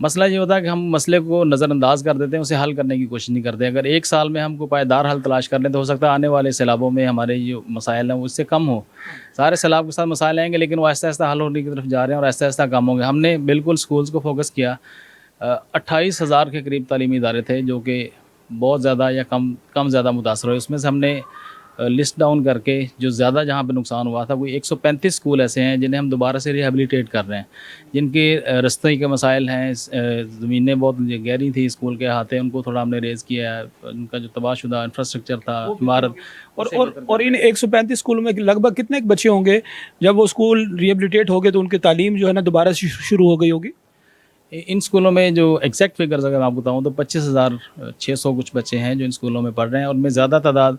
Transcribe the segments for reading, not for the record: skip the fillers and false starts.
مسئلہ یہ ہوتا ہے کہ ہم مسئلے کو نظر انداز کر دیتے ہیں, اسے حل کرنے کی کوشش نہیں کرتے. اگر ایک سال میں ہم کو پائیدار حل تلاش کر لیں تو ہو سکتا ہے آنے والے سیلابوں میں ہمارے جو مسائل ہیں وہ اس سے کم ہو. سارے سیلاب کے ساتھ مسائل آئیں گے لیکن وہ آہستہ آہستہ حل ہونے کی طرف جا رہے ہیں اور آہستہ آہستہ کم ہوں گے. ہم نے بالکل سکولز کو فوکس کیا. 28,000 کے قریب تعلیمی ادارے تھے جو کہ بہت زیادہ یا کم زیادہ متاثر ہوئے. اس میں سے ہم نے لسٹ ڈاؤن کر کے جو زیادہ جہاں پہ نقصان ہوا تھا کوئی 135 اسکول ایسے ہیں جنہیں ہم دوبارہ سے ریہیبلیٹیٹ کر رہے ہیں, جن کے رستے کے مسائل ہیں, زمینیں بہت گہری تھیں, اسکول کے احاطے ان کو تھوڑا ہم نے ریز کیا ہے, ان کا جو تباہ شدہ انفراسٹرکچر تھا عمارت. اور ان 135 اسکولوں میں لگ بھگ کتنے بچے ہوں گے جب وہ اسکول ریہیبلیٹیٹ ہو گئے تو ان کی تعلیم جو ہے نا دوبارہ سے شروع ہو گئی ہوگی؟ ان اسکولوں میں جو ایگزیکٹ فگرز اگر میں آپ بتاؤں تو 25,600 کچھ بچے ہیں جو ان اسکولوں میں پڑھ رہے ہیں, اور ان میں زیادہ تعداد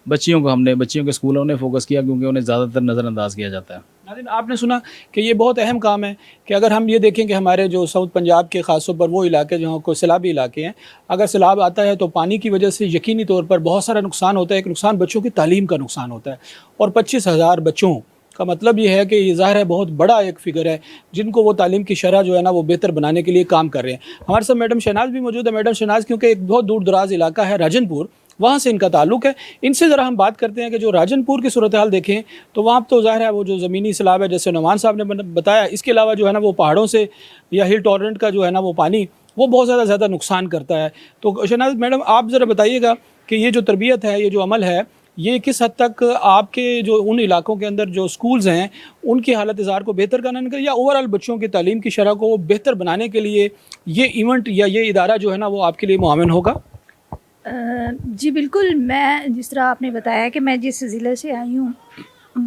بچیوں کے اسکولوں نے فوکس کیا کیونکہ انہیں زیادہ تر نظر انداز کیا جاتا ہے. ناظرین, آپ نے سنا کہ یہ بہت اہم کام ہے کہ اگر ہم یہ دیکھیں کہ ہمارے جو ساؤتھ پنجاب کے خاص طور پر وہ علاقے جہاں کو سیلابی علاقے ہیں, اگر سیلاب آتا ہے تو پانی کی وجہ سے یقینی طور پر بہت سارا نقصان ہوتا ہے. ایک نقصان بچوں کی تعلیم کا نقصان ہوتا ہے, اور 25,000 بچوں کا مطلب یہ ہے کہ یہ ظاہر ہے بہت بڑا ایک فگر ہے جن کو وہ تعلیم کی شرح جو ہے نا وہ بہتر بنانے کے لیے کام کر رہے ہیں. ہمارے ساتھ میڈم شہناز بھی موجود ہے. میڈم شہناز کیونکہ ایک بہت دور دراز علاقہ ہے راجن پور, وہاں سے ان کا تعلق ہے. ان سے ذرا ہم بات کرتے ہیں کہ جو راجن پور کی صورتحال دیکھیں تو وہاں تو ظاہر ہے وہ جو زمینی سیلاب ہے جیسے نعمان صاحب نے بتایا, اس کے علاوہ جو ہے نا وہ پہاڑوں سے یا ہل ٹورنٹ کا جو ہے نا وہ پانی وہ بہت زیادہ نقصان کرتا ہے. تو شہناز میڈم آپ ذرا بتائیے گا کہ یہ جو تربیت ہے, یہ جو عمل ہے, یہ کس حد تک آپ کے جو ان علاقوں کے اندر جو سکولز ہیں ان کی حالت اظہار کو بہتر کرنے کے یا اوور آل بچوں کی تعلیم کی شرح کو بہتر بنانے کے لیے یہ ایونٹ یا یہ ادارہ جو ہے نا وہ آپ کے لیے معاون ہوگا؟ جی بالکل. میں جس طرح آپ نے بتایا کہ میں جس ضلع سے آئی ہوں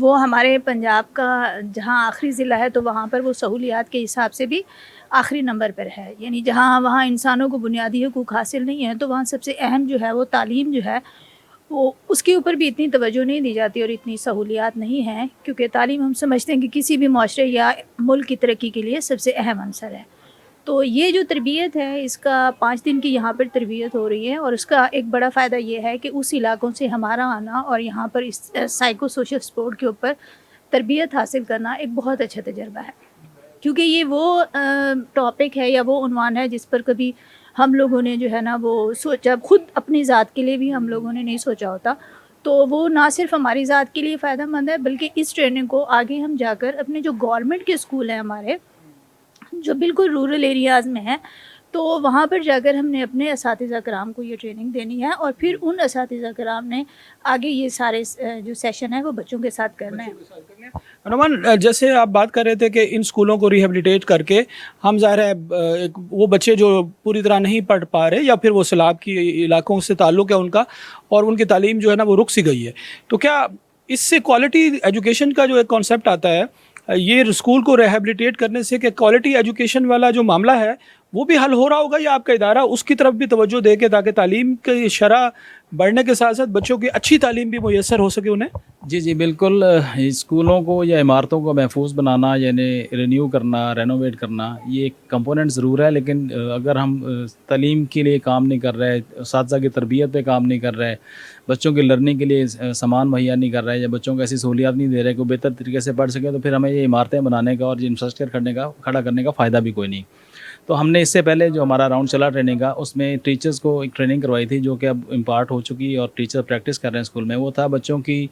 وہ ہمارے پنجاب کا جہاں آخری ضلع ہے تو وہاں پر وہ سہولیات کے حساب سے بھی آخری نمبر پر ہے. یعنی جہاں وہاں انسانوں کو بنیادی حقوق حاصل نہیں ہے تو وہاں سب سے اہم جو ہے وہ تعلیم جو ہے وہ اس کے اوپر بھی اتنی توجہ نہیں دی جاتی اور اتنی سہولیات نہیں ہیں, کیونکہ تعلیم ہم سمجھتے ہیں کہ کسی بھی معاشرے یا ملک کی ترقی کے لیے سب سے اہم عنصر ہے. تو یہ جو تربیت ہے اس کا 5 دن کی یہاں پر تربیت ہو رہی ہے, اور اس کا ایک بڑا فائدہ یہ ہے کہ اس علاقوں سے ہمارا آنا اور یہاں پر اس سائیکو سوشل سپورٹ کے اوپر تربیت حاصل کرنا ایک بہت اچھا تجربہ ہے, کیونکہ یہ وہ ٹاپک ہے یا وہ عنوان ہے جس پر کبھی ہم لوگوں نے جو ہے نا وہ سوچا, خود اپنی ذات کے لیے بھی ہم لوگوں نے نہیں سوچا ہوتا. تو وہ نہ صرف ہماری ذات کے لیے فائدہ مند ہے بلکہ اس ٹریننگ کو آگے ہم جا کر اپنے جو گورنمنٹ کے اسکول ہیں ہمارے جو بالکل رورل ایریاز میں ہیں تو وہاں پر جا کر ہم نے اپنے اساتذہ کرام کو یہ ٹریننگ دینی ہے, اور پھر ان اساتذہ کرام نے آگے یہ سارے جو سیشن ہے وہ بچوں کے ساتھ کرنا ہے. نعمان, جیسے آپ بات کر رہے تھے کہ ان اسکولوں کو ریہیبلیٹیٹ کر کے ہم ظاہر ہے وہ بچے جو پوری طرح نہیں پڑھ پا رہے یا پھر وہ سیلاب کی علاقوں سے تعلق ہے ان کا اور ان کی تعلیم جو ہے نا وہ رک سی گئی ہے, تو کیا اس سے کوالٹی ایجوکیشن کا جو ایک کانسیپٹ آتا ہے یہ اسکول کو ریہیبلیٹیٹ کرنے سے کہ کوالٹی ایجوکیشن والا جو معاملہ ہے وہ بھی حل ہو رہا ہوگا, یا آپ کا ادارہ اس کی طرف بھی توجہ دے کے تاکہ تعلیم کی شرح بڑھنے کے ساتھ ساتھ بچوں کی اچھی تعلیم بھی میسر ہو سکے انہیں؟ جی بالکل. اسکولوں کو یا عمارتوں کو محفوظ بنانا یعنی رینیو کرنا, رینوویٹ کرنا یہ ایک کمپوننٹ ضرور ہے, لیکن اگر ہم تعلیم کے لیے کام نہیں کر رہے, اساتذہ کی تربیت پہ کام نہیں کر رہے, بچوں کی لرننگ کے لیے سامان مہیا نہیں کر رہے یا بچوں کو ایسی سہولیات نہیں دے رہے کہ وہ بہتر طریقے سے پڑھ سکیں, تو پھر ہمیں یہ عمارتیں بنانے کا اور انفراسٹرکچر کھڑا کرنے کا فائدہ بھی کوئی نہیں. تو ہم نے اس سے پہلے جو ہمارا راؤنڈ چلا ٹریننگ کا اس میں ٹیچرز کو ایک ٹریننگ کروائی تھی جو کہ اب امپارٹ ہو چکی اور ٹیچر پریکٹس کر رہے ہیں اسکول میں. وہ تھا بچوں کی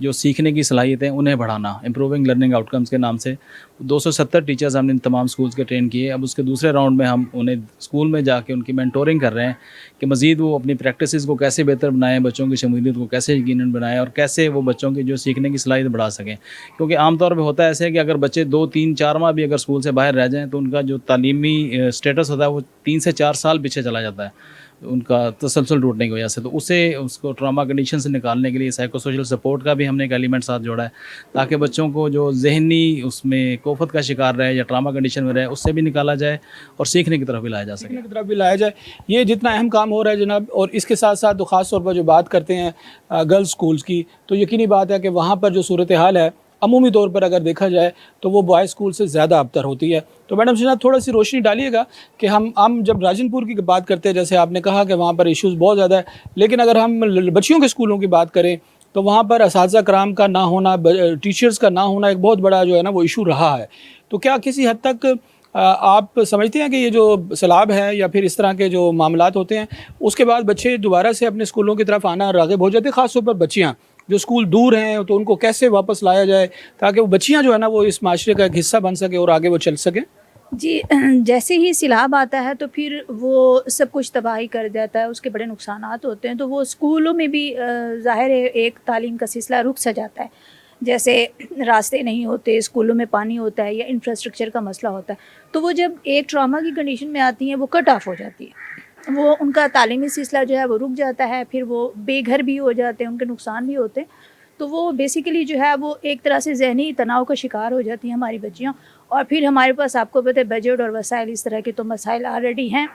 جو سیکھنے کی صلاحیتیں انہیں بڑھانا, امپروونگ لرننگ آؤٹ کمز کے نام سے 270 ٹیچرز ہم نے تمام اسکولز کے ٹرین کیے. اب اس کے دوسرے راؤنڈ میں ہم انہیں اسکول میں جا کے ان کی مینٹورنگ کر رہے ہیں کہ مزید وہ اپنی پریکٹسز کو کیسے بہتر بنائیں, بچوں کی شمولیت کو کیسے یقیناً بنائیں اور کیسے وہ بچوں کی جو سیکھنے کی صلاحیت بڑھا سکیں. کیونکہ عام طور پہ ہوتا ہے ایسے کہ اگر بچے 2, 3, 4 ماہ بھی اگر اسکول سے باہر رہ جائیں تو ان کا جو تعلیمی اسٹیٹس ہوتا ہے وہ 3 سے 4 سال پیچھے چلا جاتا ہے ان کا تسلسل ٹوٹنے کی وجہ سے. تو اس کو ٹراما کنڈیشن سے نکالنے کے لیے سائیکو سوشل سپورٹ کا بھی ہم نے ایک ایلیمنٹ ساتھ جوڑا ہے تاکہ بچوں کو جو ذہنی اس میں کوفت کا شکار رہے یا ٹراما کنڈیشن میں رہے اس سے بھی نکالا جائے اور سیکھنے کی طرف بھی لایا جا سکے. یہ جتنا اہم کام ہو رہا ہے جناب, اور اس کے ساتھ ساتھ خاص طور پر جو بات کرتے ہیں گرلز اسکولز کی, تو یقینی بات ہے کہ وہاں پر جو صورتحال ہے عمومی طور پر اگر دیکھا جائے تو وہ بوائز اسکول سے زیادہ ابتر ہوتی ہے. تو میڈم شہناز تھوڑا سی روشنی ڈالیے گا کہ ہم جب راجن پور کی بات کرتے ہیں جیسے آپ نے کہا کہ وہاں پر ایشوز بہت زیادہ ہے, لیکن اگر ہم بچیوں کے اسکولوں کی بات کریں تو وہاں پر اساتذہ کرام کا نہ ہونا, ٹیچرز کا نہ ہونا ایک بہت بڑا جو ہے نا وہ ایشو رہا ہے. تو کیا کسی حد تک آپ سمجھتے ہیں کہ یہ جو سیلاب ہے یا پھر اس طرح کے جو معاملات ہوتے ہیں اس کے بعد بچے دوبارہ سے اپنے اسکولوں کی طرف آنا راغب ہو جاتے ہیں، خاص طور پر بچیاں جو اسکول دور ہیں، تو ان کو کیسے واپس لایا جائے تاکہ وہ بچیاں جو ہے نا وہ اس معاشرے کا ایک حصہ بن سکے اور آگے وہ چل سکیں؟ جی جیسے ہی سیلاب آتا ہے تو پھر وہ سب کچھ تباہی کر جاتا ہے، اس کے بڑے نقصانات ہوتے ہیں، تو وہ اسکولوں میں بھی ظاہر ہے ایک تعلیم کا سلسلہ رک سا جاتا ہے، جیسے راستے نہیں ہوتے، اسکولوں میں پانی ہوتا ہے یا انفراسٹرکچر کا مسئلہ ہوتا ہے، تو وہ جب ایک ٹراما کی کنڈیشن میں آتی ہیں وہ کٹ آف ہو جاتی ہے، وہ ان کا تعلیمی سلسلہ جو ہے وہ رک جاتا ہے، پھر وہ بے گھر بھی ہو جاتے ہیں، ان کے نقصان بھی ہوتے ہیں، تو وہ بیسیکلی جو ہے وہ ایک طرح سے ذہنی تناؤ کا شکار ہو جاتی ہیں ہماری بچیاں، اور پھر ہمارے پاس آپ کو پتہ ہے بجٹ اور وسائل اس طرح کے تو مسائل آلریڈی ہیں،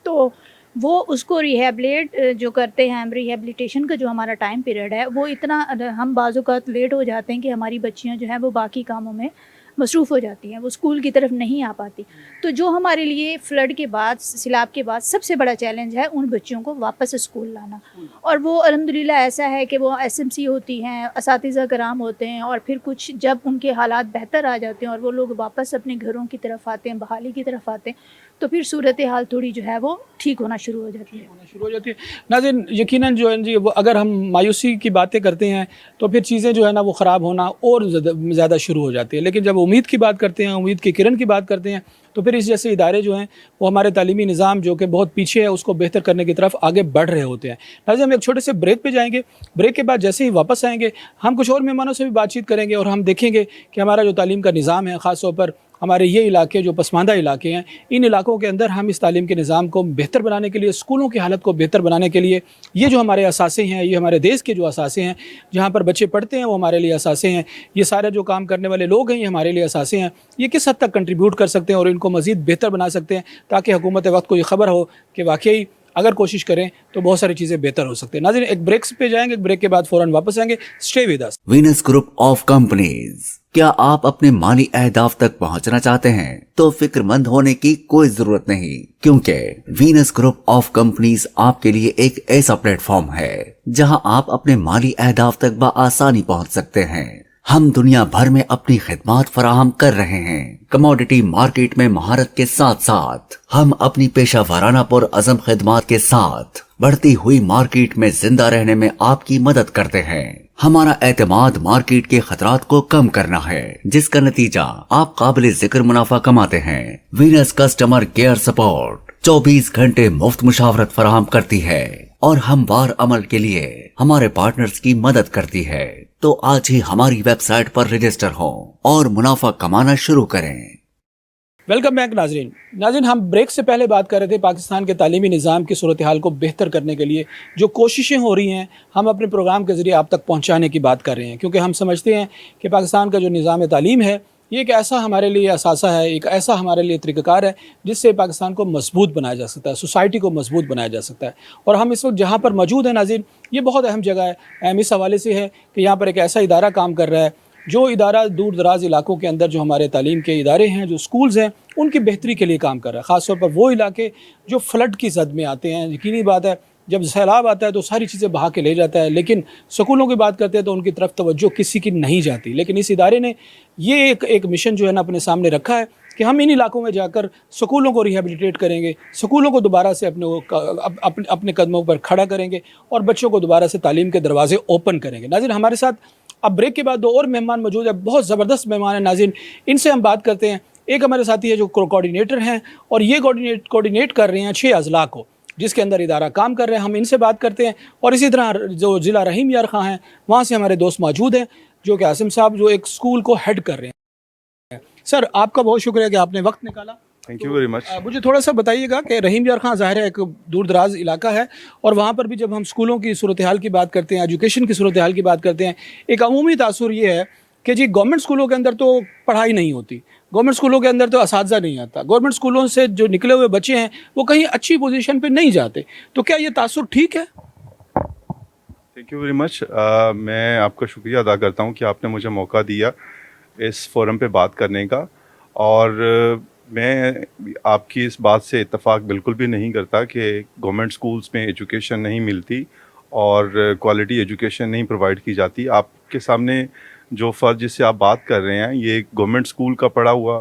تو وہ اس کو ریہیبلیٹ جو کرتے ہیں، ریہیبلیٹیشن کا جو ہمارا ٹائم پیریڈ ہے وہ اتنا ہم بعض اوقات لیٹ ہو جاتے ہیں کہ ہماری بچیاں جو ہیں وہ باقی کاموں میں مصروف ہو جاتی ہیں، وہ اسکول کی طرف نہیں آ پاتی، تو جو ہمارے لیے فلڈ کے بعد، سیلاب کے بعد سب سے بڑا چیلنج ہے ان بچیوں کو واپس اسکول لانا، اور وہ الحمدللہ ایسا ہے کہ وہ ایس ایم سی ہوتی ہیں، اساتذہ کرام ہوتے ہیں، اور پھر کچھ جب ان کے حالات بہتر آ جاتے ہیں اور وہ لوگ واپس اپنے گھروں کی طرف آتے ہیں، بحالی کی طرف آتے ہیں، تو پھر صورتحال تھوڑی جو ہے وہ ٹھیک ہونا شروع ہو جاتی ہے۔ ناظرین یقیناً جو ہے جی وہ اگر ہم مایوسی کی باتیں کرتے ہیں تو پھر چیزیں جو ہے نا وہ خراب ہونا اور زیادہ شروع ہو جاتی ہے، لیکن جب امید کی بات کرتے ہیں، امید کی کرن کی بات کرتے ہیں، تو پھر اس جیسے ادارے جو ہیں وہ ہمارے تعلیمی نظام جو کہ بہت پیچھے ہے اس کو بہتر کرنے کی طرف آگے بڑھ رہے ہوتے ہیں۔ ناظرین ہم ایک چھوٹے سے بریک پہ جائیں گے، بریک کے بعد جیسے ہی واپس آئیں گے ہم کچھ اور مہمانوں سے بھی بات چیت کریں گے اور ہم دیکھیں گے کہ ہمارا جو تعلیم کا نظام ہے، خاص طور پر ہمارے یہ علاقے جو پسماندہ علاقے ہیں، ان علاقوں کے اندر ہم اس تعلیم کے نظام کو بہتر بنانے کے لیے، اسکولوں کی حالت کو بہتر بنانے کے لیے، یہ جو ہمارے اثاثے ہیں، یہ ہمارے دیش کے جو اثاثے ہیں جہاں پر بچے پڑھتے ہیں وہ ہمارے لیے اثاثے ہیں، یہ سارے جو کام کرنے والے لوگ ہیں یہ ہمارے لیے اثاثے ہیں، یہ کس حد تک کنٹریبیوٹ کر سکتے ہیں اور ان کو مزید بہتر بنا سکتے ہیں تاکہ حکومت وقت کو یہ خبر ہو کہ واقعی اگر کوشش کریں تو بہت ساری چیزیں بہتر ہو سکتے ہیں۔ ناظرین ایک بریک پہ جائیں گے، ایک بریک کے بعد فوراً واپس آئیں گے، stay with us. Venus group of companies, کیا آپ اپنے مالی اہداف تک پہنچنا چاہتے ہیں تو فکر مند ہونے کی کوئی ضرورت نہیں، کیونکہ وینس گروپ آف کمپنیز آپ کے لیے ایک ایسا پلیٹ فارم ہے جہاں آپ اپنے مالی اہداف تک بآسانی پہنچ سکتے ہیں۔ ہم دنیا بھر میں اپنی خدمات فراہم کر رہے ہیں۔ کموڈٹی مارکیٹ میں مہارت کے ساتھ ساتھ ہم اپنی پیشہ ورانہ پر عزم خدمات کے ساتھ بڑھتی ہوئی مارکیٹ میں زندہ رہنے میں آپ کی مدد کرتے ہیں۔ ہمارا اعتماد مارکیٹ کے خطرات کو کم کرنا ہے، جس کا نتیجہ آپ قابل ذکر منافع کماتے ہیں۔ وینس کسٹمر کیئر سپورٹ 24 گھنٹے مفت مشاورت فراہم کرتی ہے اور ہموار عمل کے لیے ہمارے پارٹنرز کی مدد کرتی ہے، تو آج ہی ہماری ویب سائٹ پر رجسٹر ہوں اور منافع کمانا شروع کریں۔ ویلکم بیک ناظرین ہم بریک سے پہلے بات کر رہے تھے پاکستان کے تعلیمی نظام کی صورتحال کو بہتر کرنے کے لیے جو کوششیں ہو رہی ہیں ہم اپنے پروگرام کے ذریعے آپ تک پہنچانے کی بات کر رہے ہیں، کیونکہ ہم سمجھتے ہیں کہ پاکستان کا جو نظام تعلیم ہے یہ ایک ایسا ہمارے لیے اثاثہ ہے، ایک ایسا ہمارے لیے طریقہ کار ہے جس سے پاکستان کو مضبوط بنایا جا سکتا ہے، سوسائٹی کو مضبوط بنایا جا سکتا ہے، اور ہم اس وقت جہاں پر موجود ہیں ناظرین یہ بہت اہم جگہ ہے۔ اہم اس حوالے سے ہے کہ یہاں پر ایک ایسا ادارہ کام کر رہا ہے جو ادارہ دور دراز علاقوں کے اندر جو ہمارے تعلیم کے ادارے ہیں، جو سکولز ہیں، ان کی بہتری کے لیے کام کر رہا ہے، خاص طور پر وہ علاقے جو فلڈ کی زد میں آتے ہیں۔ یقینی بات ہے جب سیلاب آتا ہے تو ساری چیزیں بہا کے لے جاتا ہے، لیکن سکولوں کی بات کرتے ہیں تو ان کی طرف توجہ کسی کی نہیں جاتی، لیکن اس ادارے نے یہ ایک مشن جو ہے نا اپنے سامنے رکھا ہے کہ ہم ان علاقوں میں جا کر سکولوں کو ریہیبلیٹیٹ کریں گے، سکولوں کو دوبارہ سے اپنے قدموں پر کھڑا کریں گے اور بچوں کو دوبارہ سے تعلیم کے دروازے اوپن کریں گے۔ ناظرین ہمارے ساتھ اب بریک کے بعد 2 اور مہمان موجود ہیں، بہت زبردست مہمان ہیں ناظرین، ان سے ہم بات کرتے ہیں۔ ایک ہمارے ساتھی ہے جو کوآرڈینیٹر ہیں اور یہ کوآرڈینیٹ کر رہے ہیں 6 اضلاع کو جس کے اندر ادارہ کام کر رہے ہیں، ہم ان سے بات کرتے ہیں۔ اور اسی طرح جو ضلع رحیم یار خاں ہیں وہاں سے ہمارے دوست موجود ہیں جو کہ عاصم صاحب جو ایک سکول کو ہیڈ کر رہے ہیں۔ سر آپ کا بہت شکریہ کہ آپ نے وقت نکالا۔ Thank you very much. مجھے تھوڑا سا بتائیے گا کہ رحیم یار خاں ظاہر ہے ایک دور دراز علاقہ ہے اور وہاں پر بھی جب ہم سکولوں کی صورتحال کی بات کرتے ہیں، ایجوکیشن کی صورتحال کی بات کرتے ہیں، ایک عمومی تاثر یہ ہے کہ جی گورنمنٹ سکولوں کے اندر تو پڑھائی نہیں ہوتی، گورنمنٹ سکولوں کے اندر تو اساتذہ نہیں آتا، گورنمنٹ سکولوں سے جو نکلے ہوئے بچے ہیں وہ کہیں اچھی پوزیشن پہ نہیں جاتے، تو کیا یہ تاثر ٹھیک ہے؟ Thank you very much. میں آپ کا شکریہ ادا کرتا ہوں کہ آپ نے مجھے موقع دیا اس فورم پہ بات کرنے کا، اور میں آپ کی اس بات سے اتفاق بالکل بھی نہیں کرتا کہ گورنمنٹ سکولز میں ایجوکیشن نہیں ملتی اور کوالٹی ایجوکیشن نہیں پرووائڈ کی جاتی۔ آپ کے سامنے جو فرد جس سے آپ بات کر رہے ہیں یہ گورنمنٹ سکول کا پڑھا ہوا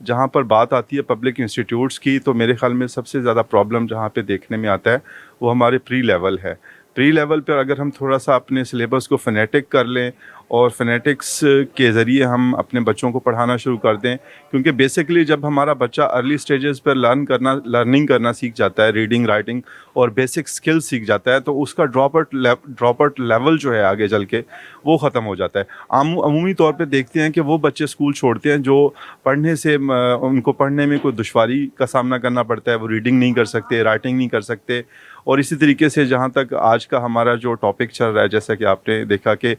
جہاں پر بات آتی ہے پبلک انسٹیٹیوٹس کی تو میرے خیال میں سب سے زیادہ پرابلم جہاں پہ دیکھنے میں آتا ہے وہ ہمارے پری لیول ہے. پری لیول پر اگر ہم تھوڑا سا اپنے سلیبس کو فنیٹک کر لیں اور فنیٹکس کے ذریعے ہم اپنے بچوں کو پڑھانا شروع کر دیں, کیونکہ بیسکلی جب ہمارا بچہ ارلی سٹیجز پر لرننگ کرنا سیکھ جاتا ہے, ریڈنگ رائٹنگ اور بیسک سکل سیکھ جاتا ہے, تو اس کا ڈراپ آؤٹ لیول جو ہے آگے چل کے وہ ختم ہو جاتا ہے. عمومی طور پہ دیکھتے ہیں کہ وہ بچے اسکول چھوڑتے ہیں جو پڑھنے سے ان کو پڑھنے میں کوئی دشواری کا سامنا کرنا پڑتا ہے, وہ ریڈنگ نہیں کر سکتے, رائٹنگ نہیں کر سکتے. اور اسی طریقے سے جہاں تک آج کا ہمارا جو ٹاپک چل رہا ہے, جیسا کہ آپ نے دیکھا کہ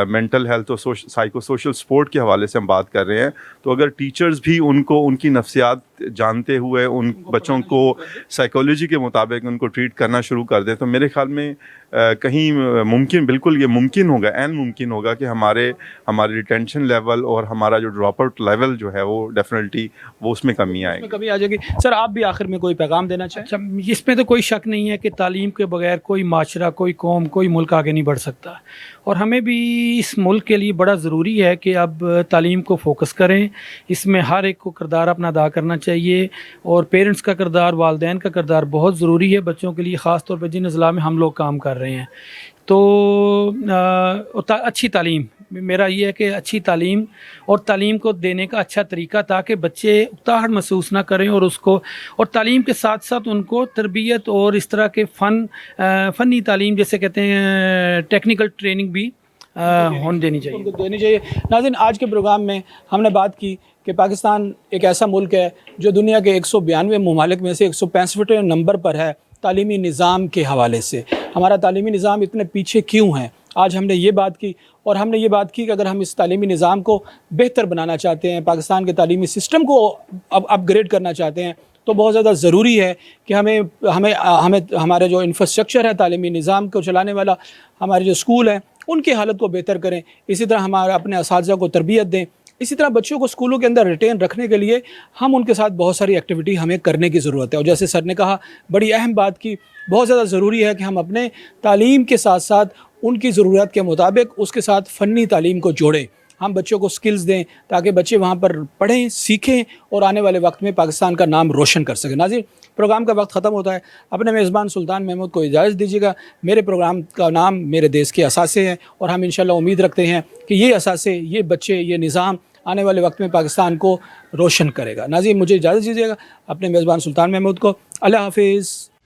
مینٹل ہیلتھ اور سائیکو سوشل سپورٹ کے حوالے سے ہم بات کر رہے ہیں, تو اگر ٹیچرز بھی ان کو ان کی نفسیات جانتے ہوئے ان بچوں کو سائیکالوجی کے مطابق ان کو ٹریٹ کرنا شروع کر دیں, تو میرے خیال میں کہیں ممکن, بالکل یہ ممکن ہوگا, عین ممکن ہوگا کہ ہمارے ریٹینشن لیول اور ہمارا جو ڈراپ آؤٹ لیول جو ہے وہ ڈیفینیٹلی وہ اس میں کمی آئے گی. کمی آ جائے گی. سر آپ بھی آخر میں کوئی پیغام دینا چاہیں؟ اچھا, اس میں تو کوئی شک نہیں ہے کہ تعلیم کے بغیر کوئی معاشرہ, کوئی قوم, کوئی ملک آگے نہیں بڑھ سکتا, اور ہمیں بھی اس ملک کے لیے بڑا ضروری ہے کہ اب تعلیم کو فوکس کریں. اس میں ہر ایک کو کردار اپنا ادا کرنا چاہیے, اور پیرنٹس کا کردار, والدین کا کردار بہت ضروری ہے بچوں کے لیے, خاص طور پہ جن اضلاع میں ہم لوگ کام کر رہے ہیں. تو اچھی تعلیم, میرا یہ ہے کہ اچھی تعلیم اور تعلیم کو دینے کا اچھا طریقہ, تاکہ بچے اکتاہٹ محسوس نہ کریں, اور اس کو, اور تعلیم کے ساتھ ساتھ ان کو تربیت اور اس طرح کے فنی تعلیم جیسے کہتے ہیں ٹیکنیکل ٹریننگ بھی ہونے دینی چاہیے. ناظرین, آج کے پروگرام میں ہم نے بات کی کہ پاکستان ایک ایسا ملک ہے جو دنیا کے 192 ممالک میں سے 165 نمبر پر ہے تعلیمی نظام کے حوالے سے. ہمارا تعلیمی نظام اتنے پیچھے کیوں ہے؟ آج ہم نے یہ بات کی, اور ہم نے یہ بات کی کہ اگر ہم اس تعلیمی نظام کو بہتر بنانا چاہتے ہیں, پاکستان کے تعلیمی سسٹم کو اپ گریڈ کرنا چاہتے ہیں, تو بہت زیادہ ضروری ہے کہ ہمارے جو انفراسٹرکچر ہے تعلیمی نظام کو چلانے والا, ہمارے جو اسکول ہیں ان کی حالت کو بہتر کریں. اسی طرح ہمارے اپنے اساتذہ کو تربیت دیں. اسی طرح بچوں کو اسکولوں کے اندر ریٹین رکھنے کے لیے ہم ان کے ساتھ بہت ساری ایکٹیویٹی ہمیں کرنے کی ضرورت ہے. اور جیسے سر نے کہا, بڑی اہم بات کی, بہت زیادہ ضروری ہے کہ ہم اپنے تعلیم کے ساتھ ساتھ ان کی ضرورت کے مطابق اس کے ساتھ فنی تعلیم کو جوڑیں. ہم بچوں کو سکلز دیں تاکہ بچے وہاں پر پڑھیں, سیکھیں اور آنے والے وقت میں پاکستان کا نام روشن کر سکیں. ناظرین, پروگرام کا وقت ختم ہوتا ہے. اپنے میزبان سلطان محمود کو اجازت دیجیے گا. میرے پروگرام کا نام میرے دیس کے اثاثے ہیں, اور ہم انشاءاللہ امید رکھتے ہیں کہ یہ اثاثے, یہ بچے, یہ نظام آنے والے وقت میں پاکستان کو روشن کرے گا. ناظرین, مجھے اجازت دیجیے گا, اپنے میزبان سلطان محمود کو. اللہ حافظ.